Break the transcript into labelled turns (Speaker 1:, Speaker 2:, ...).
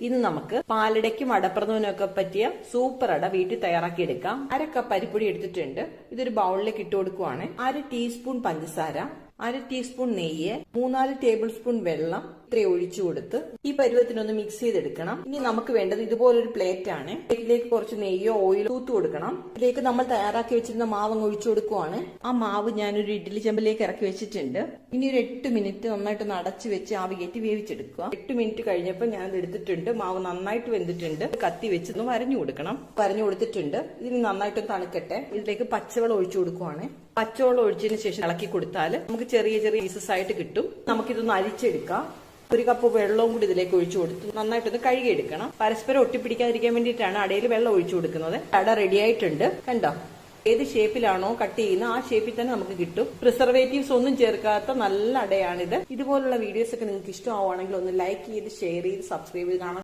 Speaker 1: ഇന്ന് നമുക്ക് പാലടയ്ക്കും അടപ്രഥമനും ഒക്കെ പറ്റിയ സൂപ്പർ അട വീട്ടിൽ തയ്യാറാക്കി എടുക്കാം. 1/2 കപ്പ് അരിപ്പൊടി എടുത്തിട്ടുണ്ട്. ഇതൊരു ബൗളിലേക്ക് ഇട്ട് കൊടുക്കുവാണ്. 1/2 ടീസ്പൂൺ പഞ്ചസാര, 1/2 ടീസ്പൂൺ നെയ്യ്, 3-4 ടേബിൾ സ്പൂൺ വെള്ളം ഇത്രയും ഒഴിച്ചു കൊടുത്ത് ഈ പരുവത്തിനൊന്ന് മിക്സ് ചെയ്തെടുക്കണം. ഇനി നമുക്ക് വേണ്ടത് ഇതുപോലൊരു പ്ലേറ്റ് ആണ്. പ്ലേറ്റിലേക്ക് കുറച്ച് നെയ്യോ ഓയിലോ തൂത്ത് കൊടുക്കണം. ഇതിലേക്ക് നമ്മൾ തയ്യാറാക്കി വെച്ചിരുന്ന മാവ് ഒഴിച്ചു കൊടുക്കുവാണ്. ആ മാവ് ഞാനൊരു ഇഡ്ഡലി ചെമ്പിലേക്ക് ഇറക്കി വെച്ചിട്ടുണ്ട്. ഇനി ഒരു 8 മിനിറ്റ് നന്നായിട്ടൊന്ന് അടച്ചു വെച്ച് ആവി കയറ്റി വേവിച്ചെടുക്കുക. 8 മിനിറ്റ് കഴിഞ്ഞപ്പോൾ ഞാൻ എടുത്തിട്ടുണ്ട്. മാവ് നന്നായിട്ട് വെന്തിട്ടുണ്ട്. കത്തി വെച്ച് വരഞ്ഞു കൊടുക്കണം. വരഞ്ഞു കൊടുത്തിട്ടുണ്ട്. ഇതിന് നന്നായിട്ട് തണുക്കട്ടെ. ഇതിലേക്ക് പച്ചവെള്ളം ഒഴിച്ചു കൊടുക്കുവാണ്. പച്ചവെള്ളം ഒഴിച്ചതിന് ശേഷം ഇളക്കി കൊടുത്താൽ നമുക്ക് ചെറിയ ചെറിയ പീസസ് ആയിട്ട് കിട്ടും. നമുക്കിതൊന്ന് അരിച്ചെടുക്കാം. 1 കപ്പ് വെള്ളവും കൂടി ഇതിലേക്ക് ഒഴിച്ചു കൊടുത്തു നന്നായിട്ടൊന്ന് കഴുകിയെടുക്കണം. പരസ്പരം ഒട്ടിപ്പിടിക്കാതിരിക്കാൻ വേണ്ടിയിട്ടാണ് അടയിൽ വെള്ളം ഒഴിച്ചു കൊടുക്കുന്നത്. അട റെഡി ആയിട്ടുണ്ട്. കണ്ടോ, ഏത് ഷേപ്പിലാണോ കട്ട് ചെയ്യുന്നത് ആ ഷേപ്പിൽ തന്നെ നമുക്ക് കിട്ടും. പ്രിസർവേറ്റീവ്സ് ഒന്നും ചേർക്കാത്ത നല്ല അടയാണിത്. ഇതുപോലുള്ള വീഡിയോസ് ഒക്കെ നിങ്ങൾക്ക് ഇഷ്ടമാവുകയാണെങ്കിൽ ഒന്ന് ലൈക്ക് ചെയ്ത് ഷെയർ ചെയ്ത് സബ്സ്ക്രൈബ് ചെയ്ത് കാണാം.